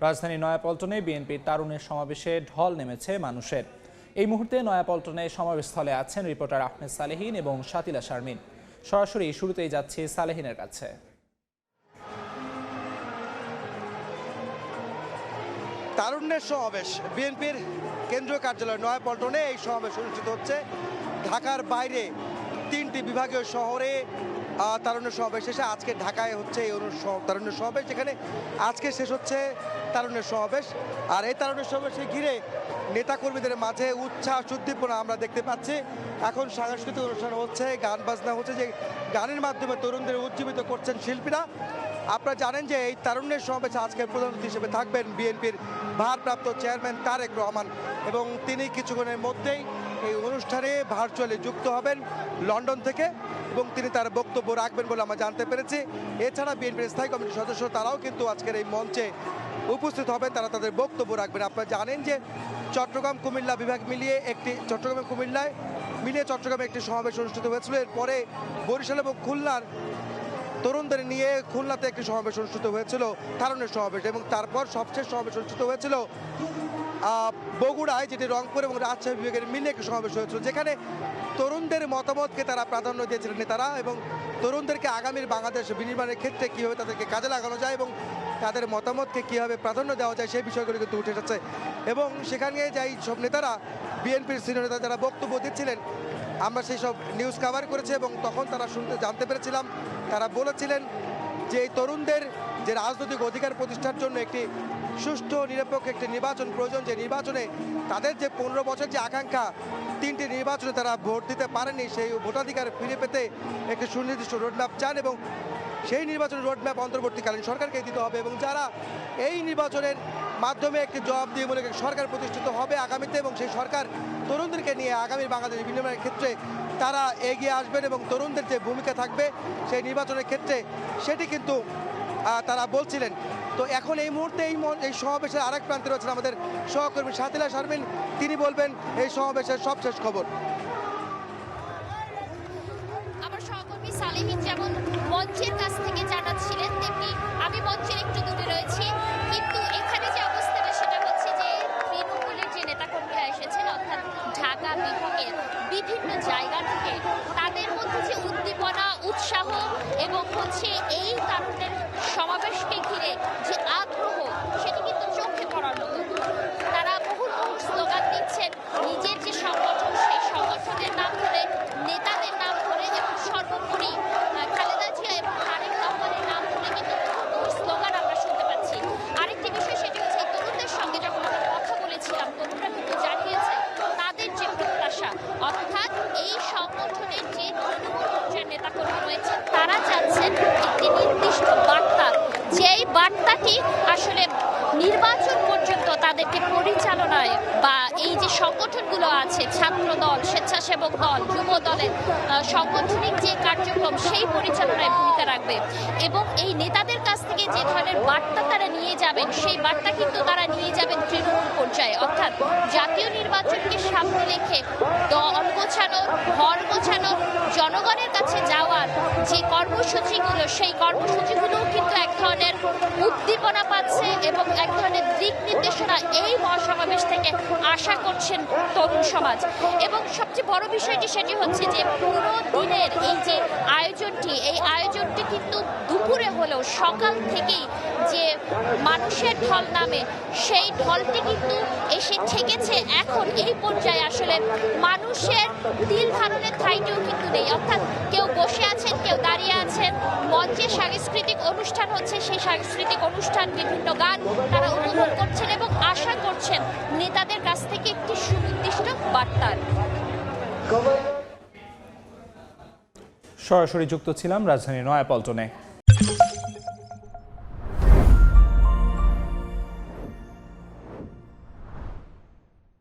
রাজধানী নয়াপল্টনে বিএনপির তারুণের সমাবেশে ঢল নেমেছে মানুষের। এই মুহূর্তে নয়াপল্টনে সমাবেশস্থলে আছেন রিপোর্টার আহমেদ সালেহীন এবং শাতিলা শারমিন। সরাসরি শুরুতেই যাচ্ছি সালেহীনের কাছে। তারুণ্যের সমাবেশ বিএনপির কেন্দ্রীয় কার্যালয় নয়াপল্টনে এই সমাবেশ অনুষ্ঠিত হচ্ছে। ঢাকার বাইরে 3টি বিভাগীয় শহরে তারুণ্যের সমাবেশ শেষে আজকে ঢাকায় হচ্ছে এই তারুণ্যের সমাবেশ, যেখানে আজকে শেষ হচ্ছে তারুণ্যের সমাবেশ। আর এই তারুণ্যের সমাবেশকে ঘিরে নেতাকর্মীদের মাঝে উচ্ছ্বাস উদ্দীপনা আমরা দেখতে পাচ্ছি। এখন সাংস্কৃতিক অনুষ্ঠান হচ্ছে, গান বাজনা হচ্ছে, যে গানের মাধ্যমে তরুণদের উজ্জীবিত করছেন শিল্পীরা। আপনারা জানেন যে এই তারুণ্যের সমাবেশে আজকের প্রধান অতিথি হিসেবে থাকবেন বিএনপির ভারপ্রাপ্ত চেয়ারম্যান তারেক রহমান, এবং তিনি কিছুক্ষণের মধ্যেই এই অনুষ্ঠানে ভার্চুয়ালি যুক্ত হবেন লন্ডন থেকে, এবং তিনি তার বক্তব্য রাখবেন বলে আমরা জানতে পেরেছি। এছাড়া বিএনপির স্থায়ী কমিটির সদস্য তারাও কিন্তু আজকের এই মঞ্চে উপস্থিত হবেন, তারা তাদের বক্তব্য রাখবেন। আপনারা জানেন যে চট্টগ্রামে কুমিল্লায় মিলিয়ে চট্টগ্রামে একটি সমাবেশ অনুষ্ঠিত হয়েছিল। এরপরে বরিশাল এবং খুলনার তরুণদের নিয়ে খুলনাতে একটি সমাবেশ অনুষ্ঠিত হয়েছিল, তারুণ্যের সমাবেশ, এবং তারপর সবশেষ সমাবেশ অনুষ্ঠিত হয়েছিল বগুড়ায়, যেটি রংপুর এবং রাজশাহী বিভাগের মিলে একটি সমাবেশ হয়েছিল, যেখানে তরুণদের মতামতকে তারা প্রাধান্য দিয়েছিলেন নেতারা, এবং তরুণদেরকে আগামীর বাংলাদেশ বিনির্মাণের ক্ষেত্রে কীভাবে তাদেরকে কাজে লাগানো যায় এবং তাদের মতামতকে কীভাবে প্রাধান্য দেওয়া যায় সেই বিষয়গুলো কিন্তু উঠে এসেছে। এবং সেখানে যাই সব নেতারা, বিএনপির সিনিয়র নেতা যারা বক্তব্য দিচ্ছিলেন, আমরা সেই সব নিউজ কভার করেছি, এবং তখন তারা জানতে পেরেছিলাম, তারা বলেছিলেন যে এই তরুণদের যে রাজনৈতিক অধিকার প্রতিষ্ঠার জন্য একটি সুষ্ঠু নিরপেক্ষ একটি নির্বাচন প্রয়োজন, যে নির্বাচনে তাদের যে 15 বছর যে আকাঙ্ক্ষা, 3টি নির্বাচনে তারা ভোট দিতে পারেনি, সেই ভোটাধিকার ফিরে পেতে একটি সুনির্দিষ্ট রোডম্যাপ চান, এবং সেই নির্বাচনের রোডম্যাপ অন্তর্বর্তীকালীন সরকারকে দিতে হবে, এবং যারা এই নির্বাচনের মাধ্যমে একটি জবাবদিহিমূলক সরকার প্রতিষ্ঠিত হবে আগামীতে, এবং সেই সরকার তরুণদেরকে নিয়ে আগামী বাংলাদেশ বিনির্মাণের ক্ষেত্রে তারা এগিয়ে আসবেন, এবং তরুণদের যে ভূমিকা থাকবে সেই নির্বাচনের ক্ষেত্রে সেটি কিন্তু তারা বলছিলেন। তো এখন এই মুহূর্তে এই সমাবেশের আরেক প্রান্তে রয়েছেন আমাদের সহকর্মী শাতিলা শারমিন, তিনি বলবেন এই সমাবেশের সবশেষ খবর। আমার সহকর্মী সালেহীন যেমন মঞ্চের কাছ থেকে জানাচ্ছিলেন, তেমনি আমি মঞ্চের একটু দূরে রয়েছি, কিন্তু এখানে যে অবস্থাটা সেটা হচ্ছে যে তৃণমূলের যে নেতাকর্মীরা এসেছেন, অর্থাৎ ঢাকা বিভাগের বিভিন্ন জায়গা থেকে, তাদের মধ্যে যে উদ্দীপনা, উৎসাহ এবং হচ্ছে এই তারুণ্যের সমাবেশকে ঘিরে যে আগ্রহ, সেটি কিন্তু চোখে পড়ার মতো। তারা বহু স্লোগান দিচ্ছেন, নিজের যে সংগঠন সেই সংগঠনের নাম ধরে, নেতাদের নাম ধরে, এবং সর্বোপরি খালেদা জিয়া এবং তারেক রহমানের নাম ধরে কিন্তু স্লোগান আমরা শুনতে পাচ্ছি। আরেকটি বিষয় সেটি হচ্ছে, তরুণদের সঙ্গে যখন আমরা কথা বলেছিলাম, তরুণরা কিন্তু জানিয়েছে তাদের যে প্রত্যাশা, অর্থাৎ এই সংগঠনের যে তৃণমূল পর্যায়ের নেতাকর্মী রয়েছেন, তারা চাচ্ছেন একটি নির্দিষ্ট বার্তা, যেই বার্তাটি আসলে নির্বাচন পর্যন্ত তাদেরকে পরিচালনায়, বা এই যে সংগঠনগুলো আছে, ছাত্র দল, স্বেচ্ছাসেবক দল, যুব দলের সাংগঠনিক যে কার্যক্রম, সেই পরিচালনায় ভূমিকা রাখবে, এবং এই নেতাদের কাছ থেকে যে ধরনের বার্তা তারা নিয়ে যাবেন, সেই বার্তা কিন্তু তারা নিয়ে যাবেন তৃণমূল পর্যায়ে, অর্থাৎ জাতীয় নির্বাচনকে সামনে রেখে দল গোছানো, ঘর গোছানো, জনগণের কাছে যাওয়ার যে কর্মসূচিগুলো, সেই কর্মসূচিগুলোও কিন্তু এক ধরনের উদ্দীপনা পাচ্ছে, এবং এক ধরনের দিক নির্দেশনা এই মহাসমাবেশ থেকে আশা করছেন তরুণ সমাজ। এবং সবচেয়ে বড় বিষয়টি সেটি হচ্ছে যে পুরো দিনের এই যে আয়োজনটি, এই আয়োজনটি কিন্তু দুপুরে হলেও সকাল থেকেই যে মানুষের ঢল নামে, সেই ঢলটি কিন্তু এসে ঠেকেছে এখন এই পর্যায়ে। আসলে মানুষের তিল ধারণের ঠাঁইটিও কিন্তু নেই, অর্থাৎ কেউ বসে আছেন, কেউ দাঁড়িয়ে আছেন, মঞ্চে সাংস্কৃতিক অনুষ্ঠান হচ্ছে, সেই সাংস্কৃতিক অনুষ্ঠান, বিভিন্ন গান তারা উপভোগ করছেন, এবং আশা করছেন নেতাদের কাছ থেকে একটি সুনির্দিষ্ট বার্তার। সরাসরি যুক্ত ছিলাম রাজধানী নয়াপল্টনে।